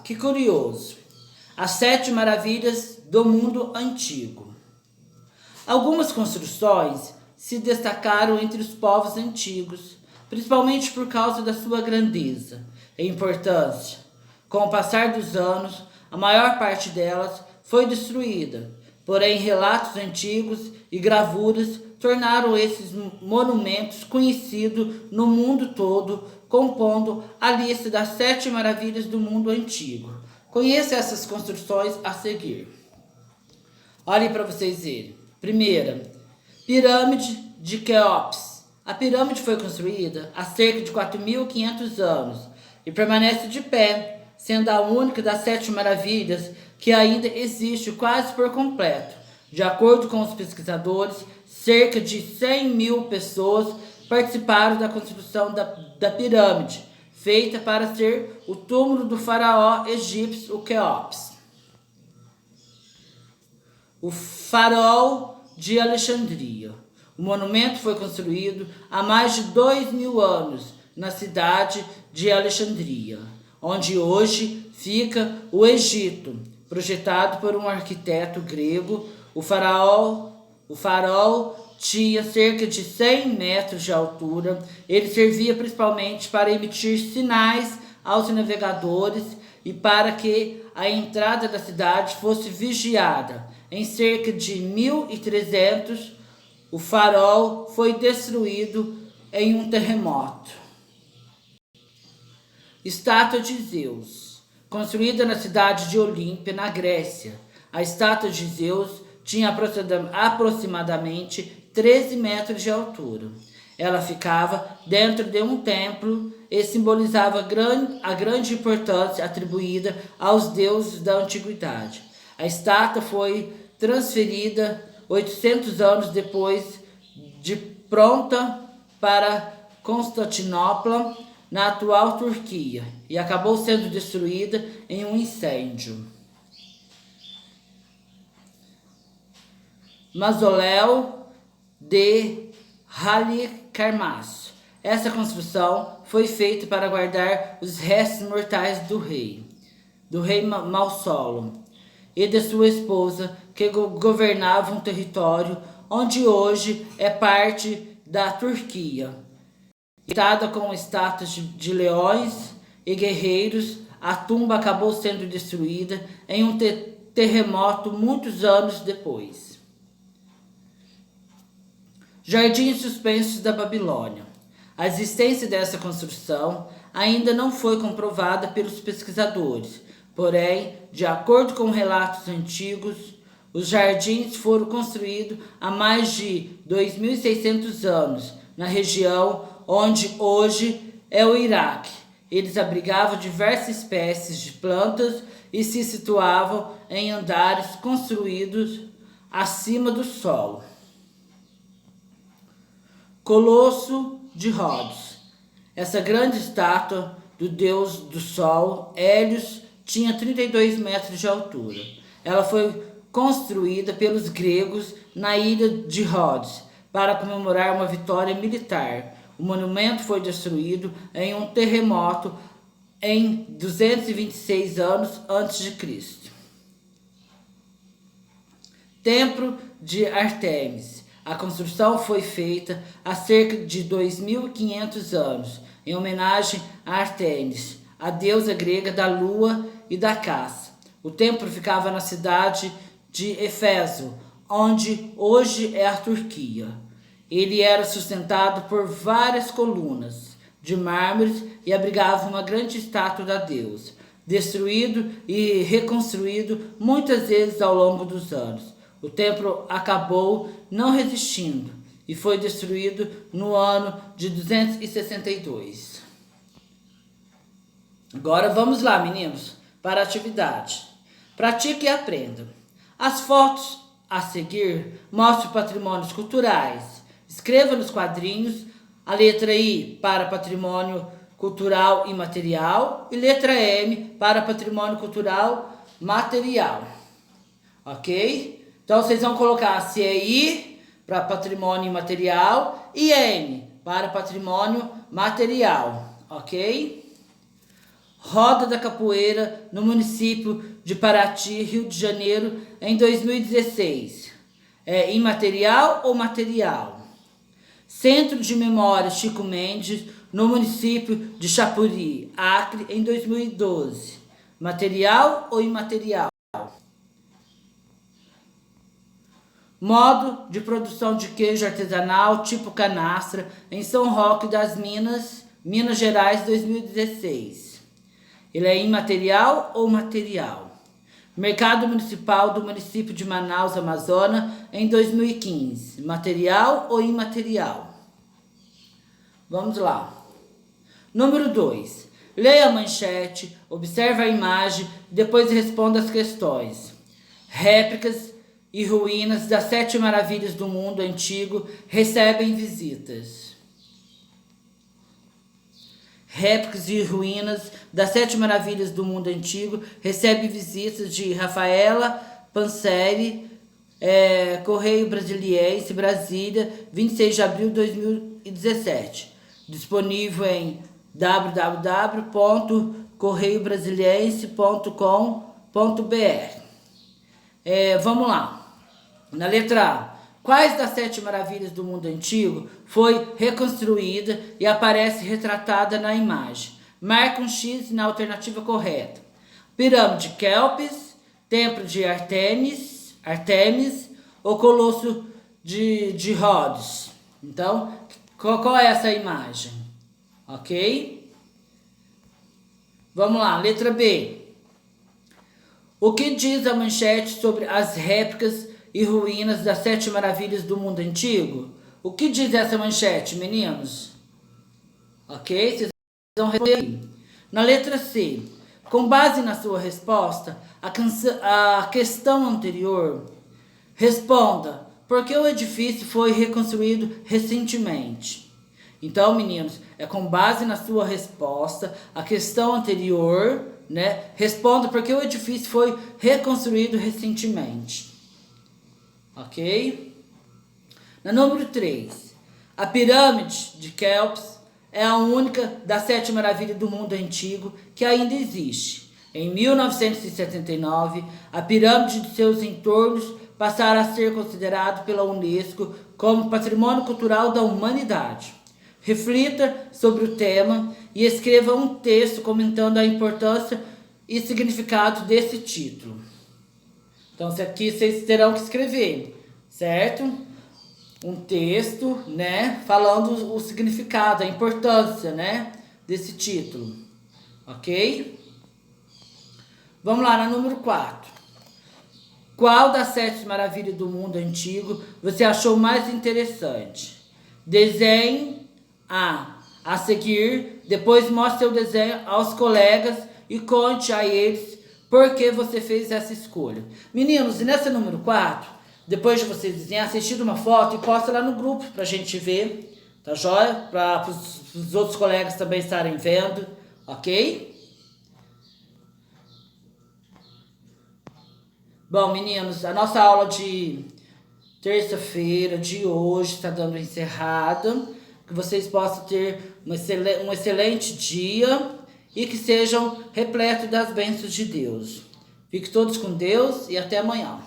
Que curioso! As 7 maravilhas do mundo antigo. Algumas construções se destacaram entre os povos antigos, principalmente por causa da sua grandeza e importância. Com o passar dos anos, a maior parte delas foi destruída, porém relatos antigos e gravuras tornaram esses monumentos conhecidos no mundo todo, compondo a lista das 7 maravilhas do mundo antigo. Conheça essas construções a seguir. Olhem para vocês verem. Primeira, Pirâmide de Quéops. A pirâmide foi construída há cerca de 4.500 anos e permanece de pé, sendo a única das 7 maravilhas que ainda existe quase por completo. De acordo com os pesquisadores, cerca de 100.000 pessoas participaram da construção da pirâmide, feita para ser o túmulo do faraó egípcio Quéops. O Farol de Alexandria. O monumento foi construído há mais de 2.000 anos na cidade de Alexandria, onde hoje fica o Egito, projetado por um arquiteto grego. O farol tinha cerca de 100 metros de altura. Ele servia principalmente para emitir sinais aos navegadores e para que a entrada da cidade fosse vigiada. Em cerca de 1300, o farol foi destruído em um terremoto. Estátua de Zeus. Construída na cidade de Olímpia, na Grécia, a estátua de Zeus tinha aproximadamente 13 metros de altura. Ela ficava dentro de um templo e simbolizava a grande importância atribuída aos deuses da antiguidade. A estátua foi transferida 800 anos depois de pronta para Constantinopla, na atual Turquia, e acabou sendo destruída em um incêndio. Mausoléu de Halicarnasso. Essa construção foi feita para guardar os restos mortais do rei Malsolo, e de sua esposa, que governava um território onde hoje é parte da Turquia. Pintada com estátuas de leões e guerreiros, a tumba acabou sendo destruída em um terremoto muitos anos depois. Jardins suspensos da Babilônia. A existência dessa construção ainda não foi comprovada pelos pesquisadores, porém, de acordo com relatos antigos, os jardins foram construídos há mais de 2.600 anos, na região onde hoje é o Iraque. Eles abrigavam diversas espécies de plantas e se situavam em andares construídos acima do solo. Colosso de Rhodes. Essa grande estátua do deus do sol, Hélios, tinha 32 metros de altura. Ela foi construída pelos gregos na ilha de Rhodes para comemorar uma vitória militar. O monumento foi destruído em um terremoto em 226 anos antes de Cristo. Templo de Ártemis. A construção foi feita há cerca de 2.500 anos, em homenagem a Ártemis, a deusa grega da lua e da caça. O templo ficava na cidade de Éfeso, onde hoje é a Turquia. Ele era sustentado por várias colunas de mármore e abrigava uma grande estátua da deusa, destruído e reconstruído muitas vezes ao longo dos anos. O templo acabou não resistindo e foi destruído no ano de 262. Agora vamos lá, meninos, para a atividade. Pratique e aprenda. As fotos a seguir mostram patrimônios culturais. Escreva nos quadrinhos a letra I para patrimônio cultural imaterial e letra M para patrimônio cultural material. Ok? Então vocês vão colocar se é I para patrimônio imaterial e M para patrimônio material. Ok? Roda da Capoeira no município de Paraty, Rio de Janeiro, em 2016. É imaterial ou material? Centro de Memória Chico Mendes no município de Chapuri, Acre, em 2012. Material ou imaterial? Modo de produção de queijo artesanal tipo canastra em São Roque das Minas, Minas Gerais, 2016. Ele é imaterial ou material? Mercado Municipal do município de Manaus, Amazonas, em 2015. Material ou imaterial? Vamos lá. Número 2. Leia a manchete, observe a imagem e depois responda as questões. Réplicas e ruínas das 7 maravilhas do mundo antigo recebem visitas. Réplicas e ruínas das 7 maravilhas do mundo antigo recebem visitas de Rafaela Panseri, Correio Brasiliense, Brasília, 26 de abril de 2017. Disponível em www.correiobrasiliense.com.br. Vamos lá. Na letra A. Quais das 7 maravilhas do mundo antigo foi reconstruída e aparece retratada na imagem? Marque um X na alternativa correta. Pirâmide de Kelpis, Templo de Artemis ou Colosso de Rhodes. Então, qual é essa imagem? Ok? Vamos lá, letra B. O que diz a manchete sobre as réplicas e ruínas das 7 maravilhas do mundo antigo? O que diz essa manchete, meninos? Ok? Vocês vão responder. Na letra C. Com base na sua resposta, a questão anterior, responda: por que o edifício foi reconstruído recentemente? Então, meninos, com base na sua resposta, a questão anterior, né? Responda por que o edifício foi reconstruído recentemente. Ok? Na número 3. A pirâmide de Kelps é a única das 7 maravilhas do mundo antigo que ainda existe. Em 1979, a pirâmide de seus entornos passaram a ser considerado pela Unesco como Patrimônio Cultural da Humanidade. Reflita sobre o tema e escreva um texto comentando a importância e significado desse título. Então, isso aqui vocês terão que escrever, certo? Um texto, né, falando o significado, a importância, né, desse título. Ok? Vamos lá, na número 4. Qual das 7 maravilhas do mundo antigo você achou mais interessante? Desenhe a seguir, depois mostre seu desenho aos colegas e conte a eles por que você fez essa escolha. Meninos, e nessa número 4, depois de vocês desenhar, assistir uma foto e posta lá no grupo pra gente ver, tá joia? Para os outros colegas também estarem vendo, ok? Bom, meninos, a nossa aula de terça-feira, de hoje, está dando encerrada. Que vocês possam ter um excelente dia e que sejam repletos das bênçãos de Deus. Fiquem todos com Deus e até amanhã.